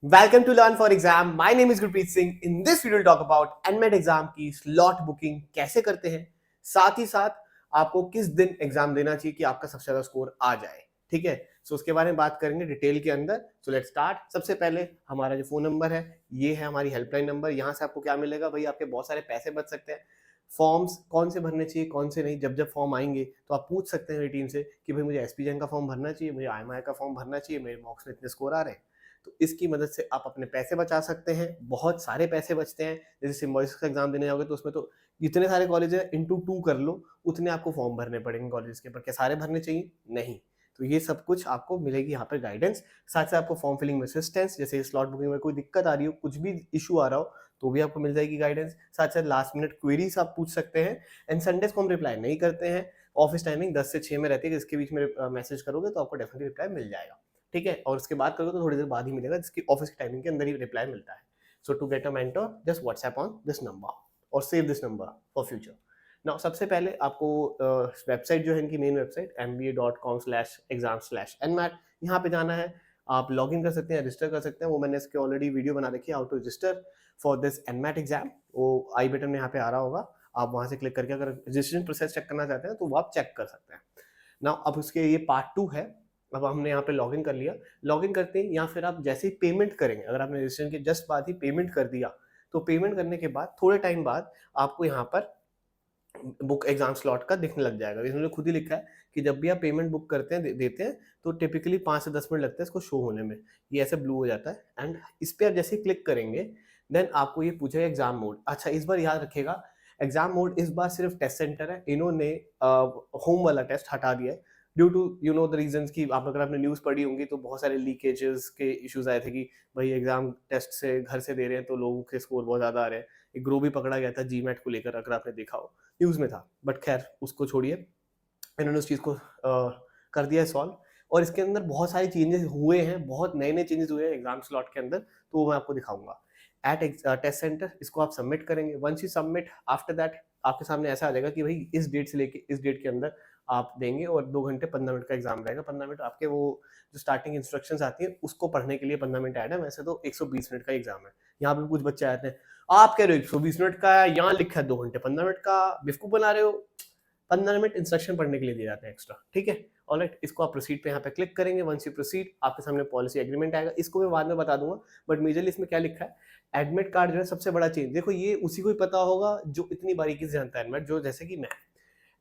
Welcome to Learn for Exam. My name is Gurpreet Singh. In this video, we'll talk about NMET exam की slot booking कैसे करते हैं, साथ ही साथ आपको किस दिन एग्जाम देना चाहिए कि आपका सबसे ज्यादा स्कोर आ जाए. ठीक है, सो उसके बारे में बात करेंगे डिटेल के अंदर. So let's start. सबसे पहले हमारा जो फोन नंबर है, ये है हमारी हेल्पलाइन नंबर. यहाँ से आपको क्या मिलेगा भाई, आपके बहुत सारे पैसे बच सकते हैं. फॉर्म्स कौन से भरने चाहिए, कौन से नहीं. जब जब फॉर्म आएंगे तो आप पूछ सकते हैं मेरी टीम से कि भाई मुझे एसपीजन का फॉर्म भरना चाहिए, मुझे आईएमआई का फॉर्म भरना चाहिए, मेरे मॉक्स में इतने स्कोर आ रहे हैं. तो इसकी मदद से आप अपने पैसे बचा सकते हैं. बहुत सारे पैसे बचते हैं. जैसे सिम्बॉयसिस का एग्जाम देने जाओगे तो उसमें तो इतने सारे कॉलेज है, इंटू 2 कर लो, उतने आपको फॉर्म भरने पड़ेंगे कॉलेज के. पर क्या सारे भरने चाहिए? नहीं. तो ये सब कुछ आपको मिलेगी यहाँ पर गाइडेंस. साथ साथ आपको फॉर्म फिलिंग में असिस्टेंस, जैसे स्लॉट बुकिंग में कोई दिक्कत आ रही हो, कुछ भी इशू आ रहा हो, तो भी आपको मिल जाएगी गाइडेंस. साथ साथ लास्ट मिनट क्वेरीज आप पूछ सकते हैं. एंड संडेज को हम रिप्लाई नहीं करते हैं. ऑफिस टाइमिंग 10 से 6 में रहती है. इसके बीच में मैसेज करोगे तो आपको डेफिनेटली रिप्लाई मिल जाएगा. ठीक है, और उसके बाद करोगे तो थोड़ी देर बाद ही मिलेगा, जिसकी ऑफिस की टाइमिंग के अंदर ही रिप्लाई मिलता है. So to get a mentor just WhatsApp on this number और save this number for future. Now सबसे पहले आपको वेबसाइट जो है इनकी मेन वेबसाइट mba.com/exam/nmat, यहाँ पे जाना है. आप लॉग इन कर सकते हैं, रजिस्टर कर सकते हैं. वो मैंने इसके ऑलरेडी वीडियो बना रखी है, how to register for this NMAT exam. वो आई बटन में यहाँ पे आ रहा होगा. आप वहां से क्लिक करके अगर रजिस्ट्रेशन प्रोसेस चेक करना चाहते हैं तो वो आप चेक कर सकते हैं. नाउ अब उसके ये पार्ट 2 है. अब हमने यहाँ पे लॉगिन कर लिया. लॉगिन करते हैं या फिर आप जैसे ही पेमेंट करेंगे, अगर आपने रजिस्ट्रेशन के जस्ट बाद ही पेमेंट कर दिया, तो पेमेंट करने के बाद थोड़े टाइम बाद आपको यहाँ पर बुक एग्जाम स्लॉट का दिखने लग जाएगा. इन्होंने खुद ही लिखा है कि जब भी आप पेमेंट बुक करते हैं, देते हैं, तो टिपिकली 5 से 10 मिनट लगते हैं इसको शो होने में. ये ऐसे ब्लू हो जाता है. एंड इस पर आप जैसे ही क्लिक करेंगे, देन आपको ये पूछेगा एग्जाम मोड. अच्छा, इस बार याद रखेगा, एग्जाम मोड इस बार सिर्फ टेस्ट सेंटर है. इन्होंने होम वाला टेस्ट हटा दिया है ड्यू टू द रीजंस की. आप अगर आपने न्यूज़ पढ़ी होंगी तो बहुत सारे लीकेजेस के इश्यूज आए थे कि भाई एग्जाम टेस्ट से घर से दे रहे हैं तो लोगों के स्कोर बहुत ज़्यादा आ रहे हैं. एक ग्रो भी पकड़ा गया था जीमैट को लेकर, अगर आपने देखा हो, न्यूज़ में था. बट खैर उसको छोड़िए, इन्होंने उस चीज़ को कर दिया है सॉल्व. और इसके अंदर बहुत सारे चेंजेस हुए हैं, बहुत नए नए चेंजेस हुए हैं एग्जाम स्लॉट के अंदर, तो वो मैं आपको दिखाऊंगा. एट टेस्ट सेंटर इसको आप सबमिट करेंगे. Once you submit, after that आपके सामने ऐसा आ जाएगा कि भाई इस डेट से लेके इस डेट के अंदर आप देंगे, और 2 घंटे 15 मिनट का एग्जाम रहेगा. 15 मिनट आपके वो जो स्टार्टिंग इंस्ट्रक्शंस आती है उसको पढ़ने के लिए 15 मिनट ऐड है. वैसे तो 120 मिनट का एग्जाम है. यहाँ पे कुछ बच्चे आते हैं, आप कह रहे हो 120 मिनट का है, यहाँ लिखा है 2 घंटे 15 मिनट का, बेवकूफ बना रहे हो. 15 मिनट इंस्ट्रक्शन पढ़ने के लिए दिए जाते हैं एक्स्ट्रा. ठीक है, ऑलराइट. इसको आप प्रोसीड पे यहाँ पे क्लिक करेंगे. वंस यू प्रोसीड, आपके सामने पॉलिसी एग्रीमेंट आएगा. इसको मैं बाद में बता दूंगा, बट मेजरली इसमें क्या लिखा है, एडमिट कार्ड जो है सबसे बड़ा चेंज. देखो, ये उसी को ही पता होगा जो इतनी बारीकी से जानता है एडमिट, जो जैसे कि मैं.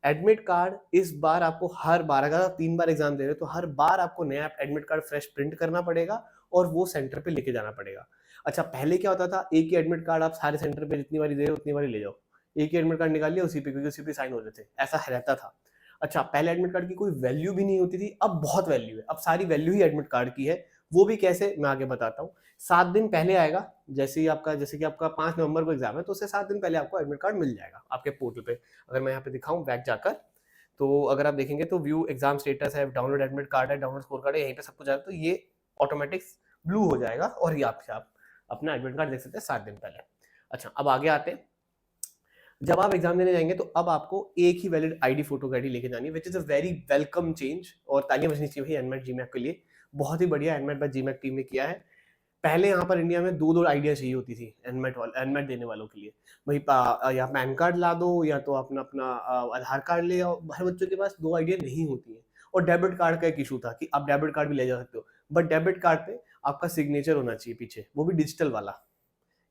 एडमिट कार्ड इस बार आपको हर बार, अगर आप 3 बार एग्जाम दे रहे हो तो हर बार आपको नया एडमिट कार्ड फ्रेश प्रिंट करना पड़ेगा और वो सेंटर पे लेके जाना पड़ेगा. अच्छा, पहले क्या होता था, एक ही एडमिट कार्ड आप सारे सेंटर पे जितनी बार दे रहे हो उतनी बार ले जाओ. एक ही एडमिट कार्ड निकाल लिया उसी पे, क्योंकि उसी पे साइन हो रहे थे, ऐसा रहता था. अच्छा, पहले एडमिट कार्ड की कोई वैल्यू भी नहीं होती थी, अब बहुत वैल्यू है. अब सारी वैल्यू ही एडमिट कार्ड की है. वो भी कैसे, मैं आगे बताता हूँ. 7 दिन पहले आएगा. जैसे कि आपका 5 नवंबर को एग्जाम है, तो उससे 7 दिन पहले आपको एडमिट कार्ड मिल जाएगा आपके पोर्टल पे. अगर मैं यहाँ पे दिखाऊं बैक जाकर, तो अगर आप देखेंगे तो व्यू एग्जाम स्टेटस है, डाउनलोड एडमिट कार्ड है, डाउनलोड स्कोर कार्ड है, यहीं पे सब कुछ आएगा. तो ये ऑटोमेटिक ब्लू हो जाएगा और ये आप अपना एडमिट कार्ड देख सकते हैं 7 दिन पहले. अच्छा, अब आगे आते हैं. जब आप एग्जाम देने जाएंगे तो अब आपको एक ही वैलिड आईडी फोटो आईडी लेके जानी है, which is a very welcome change. और तालियां बजनी चाहिए भाई एनमेट जीमैक के लिए. बहुत ही बढ़िया एनमेट बाय जीमैक टीम ने किया है. पहले यहाँ पर इंडिया में 2-2 आइडिया चाहिए होती थी एनमेट देने वालों के लिए. भाई या पैन कार्ड ला दो या तो अपना अपना आधार कार्ड ले आओ. हर बच्चों के पास 2 आइडिया नहीं होती है. और डेबिट कार्ड का एक इशू था कि आप डेबिट कार्ड भी ले जा सकते हो, बट डेबिट कार्ड पे आपका सिग्नेचर होना चाहिए पीछे, वो भी डिजिटल वाला.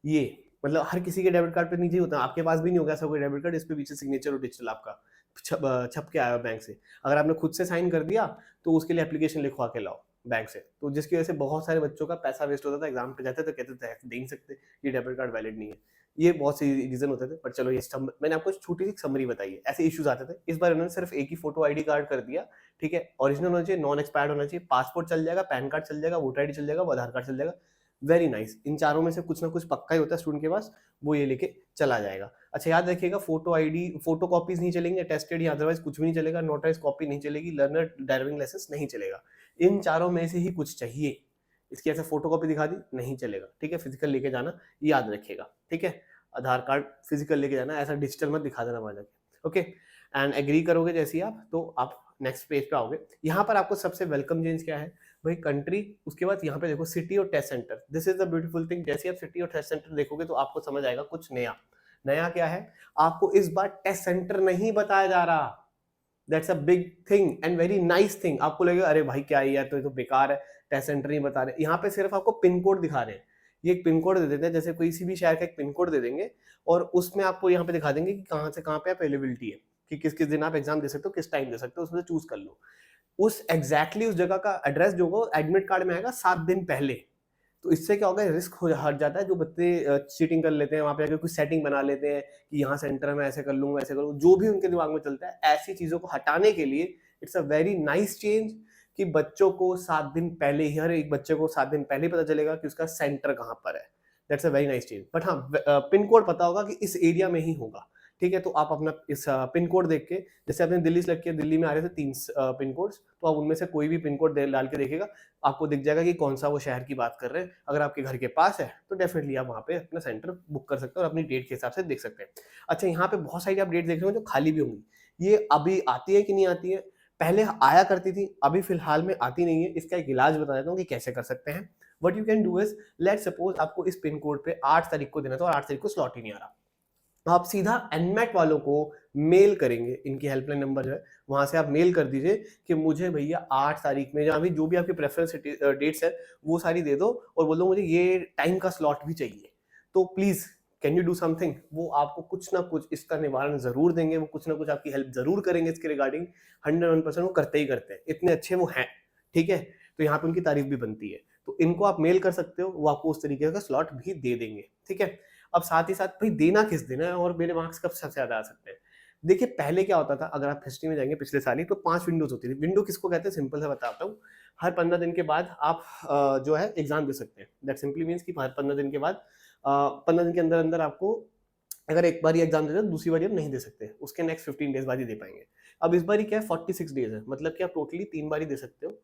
ये मतलब हर किसी के डेबिट कार्ड पे नीचे होता है. आपके पास भी नहीं होगा ऐसा कोई डेबिट कार्ड इस पे पीछे सिग्नेचर और डिजिटल आपका छप के आया बैंक से. अगर आपने खुद से साइन कर दिया तो उसके लिए एप्लीकेशन लिखवा के लाओ बैंक से. तो जिसकी वजह से बहुत सारे बच्चों का पैसा वेस्ट होता था. एग्जाम पे जाते तो कहते थे दे नहीं सकते, ये डेबिट कार्ड वैलिड नहीं है. ये बहुत से रीजन होते थे. पर चलो, ये मैंने आपको छोटी सी समरी बताई है. ऐसे इश्यूज आते थे. इस बार उन्होंने सिर्फ एक ही फोटो आईडी कार्ड कर दिया. ठीक है, ओरिजिनल होना चाहिए, नॉन एक्सपायर्ड होना चाहिए. पासपोर्ट चल जाएगा, पैन कार्ड चल जाएगा, वोटर आईडी चल जाएगा, आधार कार्ड चल जाएगा. Very nice. इन चारों में से कुछ ना कुछ पक्का ही होता है स्टूडेंट के पास, वो ये लेके चला जाएगा. अच्छा, याद रखिएगा, फोटो आईडी फोटो कॉपीज नहीं चलेंगे, टेस्टेड या अदरवाइज कुछ भी नहीं चलेगा. नोटराइज कॉपी नहीं चलेगी, लर्नर ड्राइविंग लाइसेंस नहीं चलेगा. इन चारों में से ही कुछ चाहिए. इसकी ऐसे फोटो कॉपी दिखा दी, नहीं चलेगा. ठीक है, फिजिकल लेके जाना, याद रखिएगा. ठीक है, आधार कार्ड फिजिकल लेके जाना, ऐसा डिजिटल मत दिखा देना वहां जाके. ओके, एंड एग्री करोगे जैसे ही आप, तो आप नेक्स्ट पेज पे आओगे. यहाँ पर आपको सबसे वेलकम चेंज क्या है भाई कंट्री, उसके बाद यहाँ पे देखो सिटी और test centre, this is the beautiful thing. जैसे आप सिटी और टेस्ट सेंटर देखोगे तो आपको समझ आएगा कुछ नया। नया क्या है, आपको इस बार टेस्ट सेंटर नहीं बताया जा रहा। That's a big thing and very nice thing. आपको लगेगा अरे भाई क्या है यार, तो ये तो बेकार है, टेस्ट सेंटर नहीं बता रहे। यहाँ पे सिर्फ आपको पिन कोड दिखा रहे हैं। ये एक पिन कोड दे देते हैं, जैसे किसी भी शहर का एक पिन कोड दे देंगे और उसमें आपको यहाँ पे दिखा देंगे कि कहाँ से कहाँ पे अवेलेबिलिटी है, कि किस किस दिन आप एग्जाम दे सकते हो, किस टाइम दे सकते हो, उसमें चूज कर लो। उस एग्जैक्टली उस जगह का एड्रेस जो होगा एडमिट कार्ड में आएगा 7 दिन पहले। तो इससे क्या होगा, रिस्क हो हट जाता है। जो बच्चे चीटिंग कर लेते हैं, वहां पे आकर कुछ सेटिंग बना लेते हैं कि यहाँ सेंटर में ऐसे कर लूंगा, ऐसे करूँ, जो भी उनके दिमाग में चलता है, ऐसी चीजों को हटाने के लिए it's a very nice change कि बच्चों को 7 दिन पहले ही, हर एक बच्चे को 7 दिन पहले ही पता चलेगा कि उसका सेंटर कहाँ पर है। That's a very nice change. But हाँ, पिन कोड पता होगा कि इस एरिया में ही होगा। ठीक है, तो आप अपना इस पिन कोड देख के, जैसे आपने दिल्ली से लग के दिल्ली में आ रहे थे 3 पिन कोड्स, तो आप उनमें से कोई भी पिन कोड डाल के देखिएगा, आपको दिख जाएगा कि कौन सा वो शहर की बात कर रहे हैं। अगर आपके घर के पास है तो डेफिनेटली आप वहाँ पे अपना सेंटर बुक कर सकते हो और अपनी डेट के हिसाब से देख सकते हैं। अच्छा, यहाँ पे बहुत सारी आप डेट देख रहे हो जो खाली भी होंगी। ये अभी आती है कि नहीं आती है, पहले आया करती थी, अभी फिलहाल में आती नहीं है। इसका एक इलाज बता देता हूँ कि कैसे कर सकते हैं। What you can do is, let suppose आपको इस पिन कोड पे 8 तारीख को देना था और 8 तारीख को स्लॉट ही नहीं आ रहा, आप सीधा एनमेट वालों को मेल करेंगे, इनकी हेल्पलाइन नंबर जो है वहां से आप मेल कर दीजिए कि मुझे भैया 8 तारीख में, जहाँ भी जो भी आपकी प्रेफरेंस डेट्स है वो सारी दे दो और बोलो मुझे ये टाइम का स्लॉट भी चाहिए। तो please can you do something. वो आपको कुछ ना कुछ इसका निवारण जरूर देंगे, वो कुछ ना कुछ आपकी हेल्प जरूर करेंगे इसके रिगार्डिंग। 101% वो करते ही करते हैं, इतने अच्छे वो हैं। ठीक है, तो यहाँ पे उनकी तारीफ भी बनती है। तो इनको आप मेल कर सकते हो, वो आपको उस तरीके का स्लॉट भी दे देंगे। ठीक है, अब साथ ही साथ भाई देना किस दिन है और मेरे मार्क्स कब सबसे ज्यादा आ सकते हैं। देखिए पहले क्या होता था, अगर आप हिस्ट्री में जाएंगे पिछले साल ही, तो 5 विंडोज होती थी। विंडो किसको कहते हैं, सिंपल से बताता हूँ। हर 15 दिन के बाद आप जो है एग्जाम दे सकते हैं। दैट सिंपली मीन्स कि हर 15 दिन के बाद 15 दिन के अंदर अंदर आपको, अगर एक बार एग्जाम दे दो, दूसरी बार आप नहीं दे सकते, उसके नेक्स्ट 15 डेज बाद ही दे पाएंगे। अब इस बार क्या है, 46 डेज है, मतलब कि आप टोटली 3 बार ही दे सकते हो।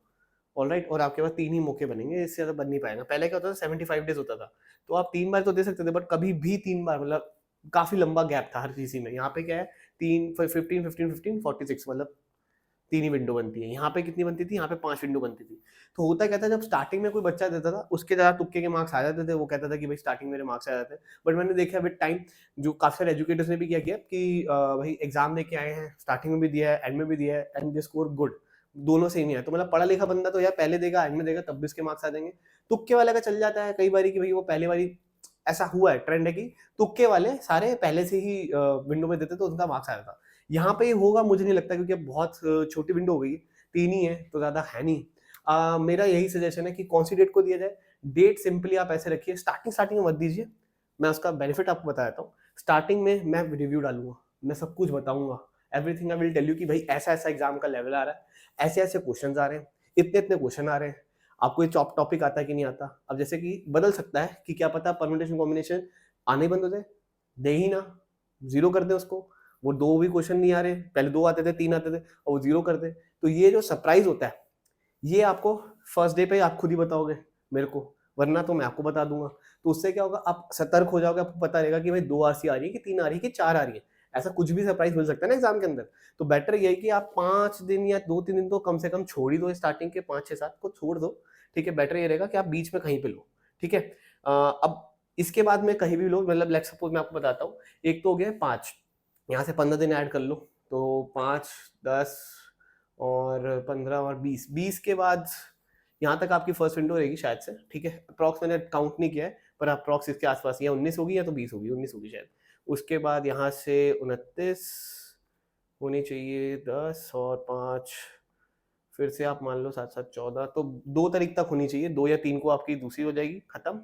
ऑलराइट, और आपके पास 3 ही मौके बनेंगे, इससे ज्यादा बन नहीं पाएगा। पहले क्या होता था, 75 डेज होता था, तो आप 3 बार तो दे सकते थे, बट कभी भी 3 बार, मतलब काफी लंबा गैप था हर किसी में। यहाँ पे क्या है, 46, मतलब 3 ही विंडो बनती है। यहाँ पे कितनी बनती थी, यहाँ पे 5 विंडो बनती थी। तो होता क्या था, जब स्टार्टिंग में कोई बच्चा देता था, उसके ज्यादा तुक्के के मार्क्स आ जाते थे, वो कहता था कि भाई स्टार्टिंग मेरे मार्क्स आ जाते हैं। बट मैंने देखा विद टाइम, जो काफी सारे एजुकेटर्स ने भी क्या किया कि भाई एग्जाम देके आए हैं, स्टार्टिंग में भी दिया है, एंड में भी दिया है, एंड दे स्कोर गुड, दोनों सेम ही है। तो मतलब पढ़ा लिखा बंदा तो यार पहले देगा, एंड में देगा, तब भी उसके मार्क्स आ जाएंगे। तुक्के वाले का चल जाता है कई बार कि भाई वो पहले बारी, ऐसा हुआ है, ट्रेंड है कि तुक्के वाले सारे पहले से ही विंडो में देते तो उनका मार्क्स आया था। यहाँ पे होगा मुझे नहीं लगता, क्योंकि अब बहुत छोटी विंडो हो गई, 3 ही है तो ज्यादा है नहीं। मेरा यही सजेशन है कि कौन सी डेट को दिया जाए। डेट सिंपली आप ऐसे रखिए, स्टार्टिंग में मत दीजिए। मैं उसका बेनिफिट आपको बता देता हूँ। स्टार्टिंग में मैं रिव्यू डालूंगा, मैं सब कुछ बताऊंगा, everything I will tell you कि भाई ऐसा ऐसा एग्जाम का लेवल आ रहा है, ऐसे ऐसे क्वेश्चन आ रहे हैं, इतने इतने क्वेश्चन आ रहे हैं, आपको ये टॉपिक आता है कि नहीं आता। अब जैसे कि बदल सकता है कि क्या पता परमुटेशन कॉम्बिनेशन आने बंद हो जाए, दे ही ना, जीरो कर दे उसको। वो 2 भी क्वेश्चन नहीं आ रहे, पहले 2 आते थे, 3 आते थे, और वो जीरो कर दे। तो ये जो सरप्राइज होता है, ये आपको फर्स्ट डे पे आप खुद ही बताओगे मेरे को, वरना तो मैं आपको बता दूंगा। तो उससे क्या होगा, आप सतर्क हो जाओगे, आपको पता रहेगा कि भाई 2 आरसी आ रही है कि 3 आ रही है कि 4 आ रही है। ऐसा कुछ भी सरप्राइज मिल सकता है ना एग्जाम के अंदर। तो बेटर ये है कि आप 5 दिन या 2-3 दिन तो कम से कम छोड़ ही दो, स्टार्टिंग के 5-6-7 को छोड़ दो। ठीक है, बेटर ये रहेगा कि आप बीच में कहीं पे लो। ठीक है, अब इसके बाद में कहीं भी लो, मतलब लेट्स सपोज मैं आपको बताता हूँ। एक तो हो गया 5, यहाँ से 15 दिन ऐड कर लो, तो 5, 10 और 15 और 20 के बाद यहाँ तक आपकी फर्स्ट विंडो रहेगी शायद से। ठीक है, अप्रॉक्स मैंने काउंट नहीं किया है, पर अप्रॉक्स इसके आसपास, या 19 होगी या तो 20 होगी, 19 होगी शायद। उसके बाद यहाँ से 29 होनी चाहिए, 10 और 5, फिर से आप मान लो 7-7 14, तो 2 तारीख तक होनी चाहिए। 2 या 3 को आपकी दूसरी हो जाएगी खत्म,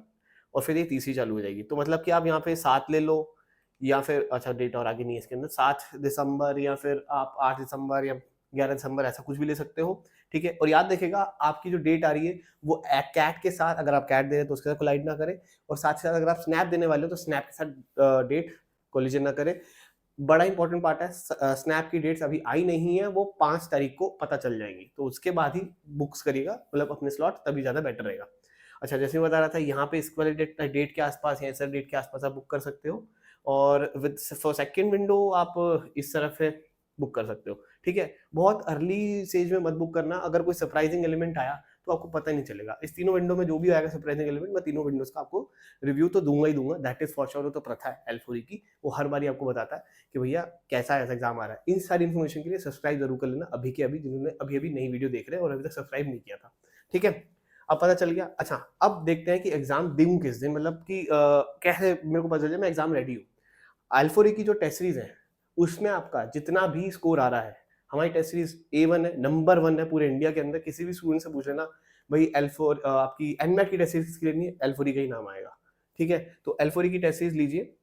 और फिर ये तीसरी चालू हो जाएगी। तो मतलब कि आप यहाँ पे 7 ले लो, या फिर अच्छा डेट और आगे नहीं है इसके अंदर, 7 दिसंबर या फिर आप 8 दिसंबर या 11 दिसंबर, ऐसा कुछ भी ले सकते हो। ठीक है, और याद रखेगा आपकी जो डेट आ रही है वो कैट के साथ, अगर आप कैट दे रहे हैं तो उसके साथ कोलाइड ना करे, और साथ ही साथ अगर आप स्नैप देने वाले हो तो स्नैप के साथ डेट कोलिजन ना करे। बड़ा इंपॉर्टेंट पार्ट है, स्नैप की डेट्स अभी आई नहीं है, वो 5 तारीख को पता चल जाएंगी, तो उसके बाद ही बुक्स करिएगा, मतलब अपने स्लॉट, तभी ज्यादा बेटर रहेगा। अच्छा, जैसे मैं बता रहा था, यहाँ पे इस वाले डेट के आसपास या सर डेट के आसपास आप बुक कर सकते हो, और विद फॉर सेकंड विंडो आप इस तरफ से बुक कर सकते हो। ठीक है, बहुत अर्ली स्टेज में मत बुक करना। अगर कोई सरप्राइजिंग एलिमेंट आया तो आपको पता ही नहीं चलेगा। इस तीनों विंडो में जो भी आएगा सरप्राइजिंग एलिमेंट, मैं तीनों विंडोज का आपको रिव्यू तो दूंगा ही दूंगा, दैट इज फॉर श्योर। वो तो प्रथा है L4E की, वो हर बार आपको बताता है कि भैया कैसा ऐसा एग्जाम आ रहा है। इन सारी इन्फॉर्मेशन के लिए सब्सक्राइब जरूर कर लेना अभी के अभी, जिन्होंने अभी अभी नई वीडियो देख रहे हैं और अभी तक सब्सक्राइब नहीं किया था, ठीक है। अब पता चल गया। अच्छा, अब देखते हैं कि एग्जाम दूं किस दिन, मतलब कि कैसे मेरे को पता चल जाए मैं एग्जाम रेडी हूँ। L4E की जो टेस्ट सीरीज है उसमें आपका जितना भी स्कोर आ रहा है, हमारी टेस्ट सीरीज A1 है, नंबर 1 है पूरे इंडिया के अंदर। किसी भी स्टूडेंट से पूछ लेना भाई L4 आपकी एनमेट की टेस्ट सीरीज के लिए L4E का ही नाम आएगा, ठीक है। तो L4E की टेस्ट सीरीज लीजिए।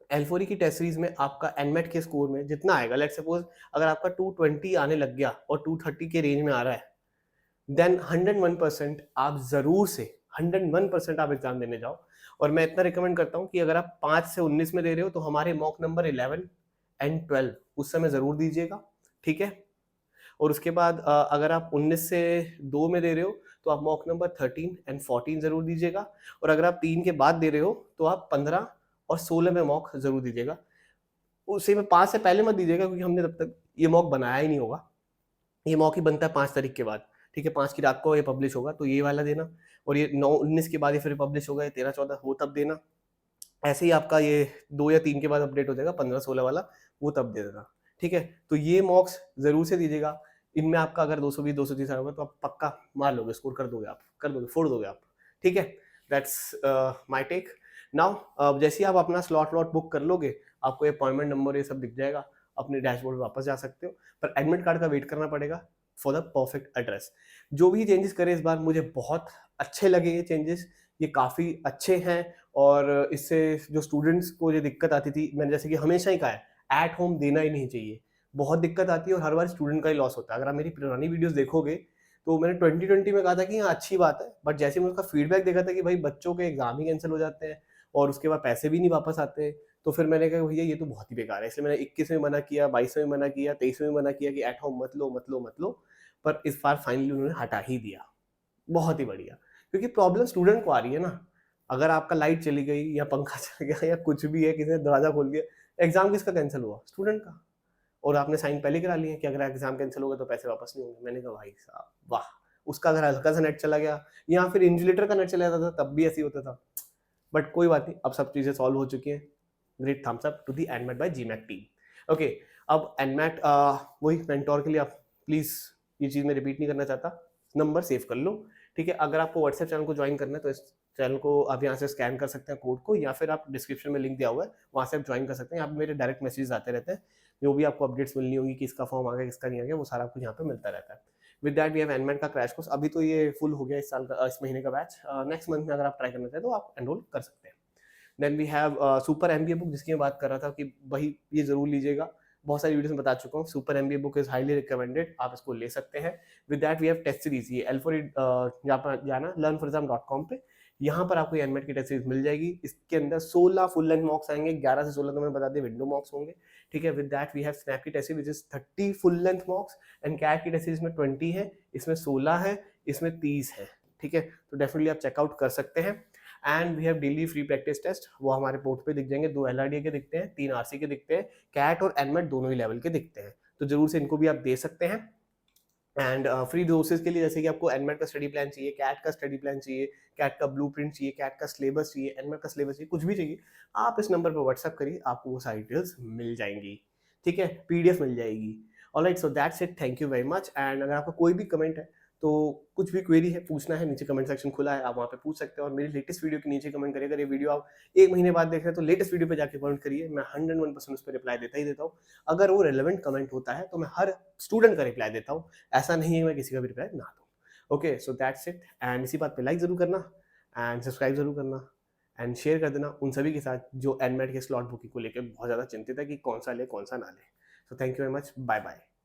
L4E की टेस्ट सीरीज में आपका एनमेट के स्कोर में जितना आएगा, लेट्स सपोज अगर आपका 220 आने लग गया और 230 के रेंज में आ रहा है, देन 101% आप जरूर से 101% आप एग्जाम देने जाओ। और मैं इतना रिकमेंड करता हूं कि अगर आप 5 से 19 में दे रहे हो तो हमारे मॉक नंबर 11 एंड 12 उस समय जरूर दीजिएगा, ठीक है। और उसके बाद अगर आप 19 से 2 में दे रहे हो तो आप मॉक नंबर 13 एंड 14 जरूर दीजिएगा। और अगर आप 3 के बाद दे रहे हो तो आप 15 और 16 में मॉक जरूर दीजिएगा। उसी में 5 से पहले मत दीजिएगा, क्योंकि हमने तब तक ये मॉक बनाया ही नहीं होगा। ये मॉक ही बनता है 5 तारीख के बाद, ठीक है। 5 की रात को ये पब्लिश होगा तो ये वाला देना। और ये 9-19 के बाद ये फिर पब्लिश होगा, 13-14 वो तब देना। ऐसे ही आपका ये 2 या 3 के बाद अपडेट हो जाएगा 15-16 वाला, वो तब दे देना, ठीक है। तो ये मॉक्स जरूर से दीजिएगा। इनमें आपका अगर 220 230 आ होगा तो आप पक्का मार लोगे, स्कोर कर दोगे, आप कर दोगे, फोड़ दोगे आप, ठीक है। That's my take. नाउ जैसे ही आप अपना स्लॉट वॉट बुक कर लोगे, आपको अपॉइंटमेंट नंबर ये सब दिख जाएगा, अपने डैशबोर्ड पे वापस जा सकते हो। पर एडमिट कार्ड का वेट करना पड़ेगा फॉर द परफेक्ट एड्रेस। जो भी चेंजेस करे इस बार मुझे बहुत अच्छे लगे ये चेंजेस, ये काफ़ी अच्छे हैं। और इससे जो स्टूडेंट्स को ये दिक्कत आती थी, मैंने जैसे कि हमेशा ही कहा है एट होम देना ही नहीं चाहिए, बहुत दिक्कत आती है और हर बार स्टूडेंट का ही लॉस होता है। अगर आप मेरी पुरानी वीडियोस देखोगे तो मैंने 2020 में कहा था कि हाँ अच्छी बात है, बट जैसे मैंने उसका फीडबैक देखा था कि भाई बच्चों के एग्जाम ही कैंसिल हो जाते हैं और उसके बाद पैसे भी नहीं वापस आते, तो फिर मैंने कहा भैया ये तो बहुत ही बेकार है। इसलिए मैंने 21 में मना किया, 22 में मना किया, 23 में मना किया कि एट होम मत लो मत लो मत लो। पर इस बार फाइनली उन्होंने हटा ही दिया, बहुत ही बढ़िया। क्योंकि प्रॉब्लम स्टूडेंट को आ रही है ना, अगर आपका लाइट चली गई या पंखा चल गया या कुछ भी है, किसी ने दरवाजा खोल दिया, एग्जाम किसका कैंसिल हुआ? स्टूडेंट का। और आपने साइन पहले करा लिए कि अगर एग्जाम कैंसिल होगा तो पैसे वापस नहीं होंगे। मैंने कहा भाई साहब वाह, उसका अगर हल्का सा नेट चला गया या फिर इन्सुलेटर का नेट चला जाता था तब भी ऐसे ही होता था। बट कोई बात नहीं, अब सब चीजें सॉल्व हो चुकी हैं। Great thumbs up to the NMAT by GMAT team. Okay, अब एनमेट वही मेंटोर के लिए आप प्लीज ये चीज मैं रिपीट नहीं करना चाहता, नंबर सेव कर लो, ठीक है। अगर आपको व्हाट्सएप चैनल को ज्वाइन करना है तो इस चैनल को आप यहाँ से स्कैन कर सकते हैं कोड को, या फिर आप डिस्क्रिप्शन में लिंक दिया हुआ है वहाँ से आप ज्वाइन कर सकते हैं। यहाँ पे मेरे डायरेक्ट मैसेज आते रहते हैं, जो भी आपको अपडेट्स मिलनी होगी कि इसका फॉर्म आ गया किसका नहीं आ गया, वो सारा आपको यहाँ पे मिलता रहता है। With that we have NMAT का क्रैश कोर्स, अभी तो ये फुल हो गया इस साल का, इस महीने का बैच। नेक्स्ट मंथ में अगर आप ट्राई करना चाहें तो आप एनरोल कर सकते हैं। Then we have super MBA book, जिसकी मैं बात कर रहा था कि भाई ये जरूर लीजिएगा। बहुत सारी वीडियोस में बता चुका हूँ, super MBA book is highly recommended, आप इसको ले सकते हैं। With that we have test series, ये L4E जाना learnforism.com पे, यहाँ पर आपको एनमेट की टेस्ट सीरीज मिल जाएगी। इसके अंदर 16 फुल लेंथ मॉक्स आएंगे, 11 से 16 तो मैंने बता दिया विंडो मॉक्स होंगे, ठीक है। With that we have SNAP की test series which is 30 full length mocks and CAT की टेस्ट सीरीज में 20 है, इसमें 16 है, इसमें 30 है, ठीक है। तो डेफिनेटली आप चेकआउट कर सकते हैं। And we have daily free practice test, वो हमारे पोर्ट पे दिख जाएंगे। 2 LRDA के दिखते हैं, 3 RC के दिखते हैं, कैट और एनमेट दोनों ही लेवल के दिखते हैं, तो जरूर से इनको भी आप दे सकते हैं। एंड फ्री कोर्सेज के लिए जैसे कि आपको एनमेट का स्टडी प्लान चाहिए, कैट का स्टडी प्लान चाहिए, कैट का ब्लूप्रिंट चाहिए, कैट का सिलेबस चाहिए, एनमेट का सिलेबस चाहिए, कुछ भी चाहिए, आप इस नंबर पर व्हाट्सएप करिए, आपको वो सारी डिटेल्स मिल जाएंगी, ठीक है। PDF मिल जाएगी। Alright, so that's it, thank you very much. And अगर आपका कोई भी कमेंट है, तो कुछ भी क्वेरी है, पूछना है, नीचे कमेंट सेक्शन खुला है, आप वहाँ पे पूछ सकते हैं। और मेरी लेटेस्ट वीडियो के नीचे कमेंट करिए। अगर ये वीडियो आप 1 महीने बाद देख रहे हैं तो लेटेस्ट वीडियो पे जाके कमेंट करिए, मैं 101% उस पर रिप्लाई देता ही देता हूँ। अगर वो रेलेवेंट कमेंट होता है तो मैं हर स्टूडेंट का रिप्लाई देता हूँ, ऐसा नहीं है मैं किसी का भी रिप्लाई ना दूँ। Okay, so that's it. And इसी बात पे लाइक जरूर करना एंड सब्सक्राइब जरूर करना एंड शेयर कर देना उन सभी के साथ जो एनमेट के स्लॉट बुकिंग को लेकर बहुत ज़्यादा चिंतित है कि कौन सा ले कौन सा ना ले। So thank you very much, bye bye.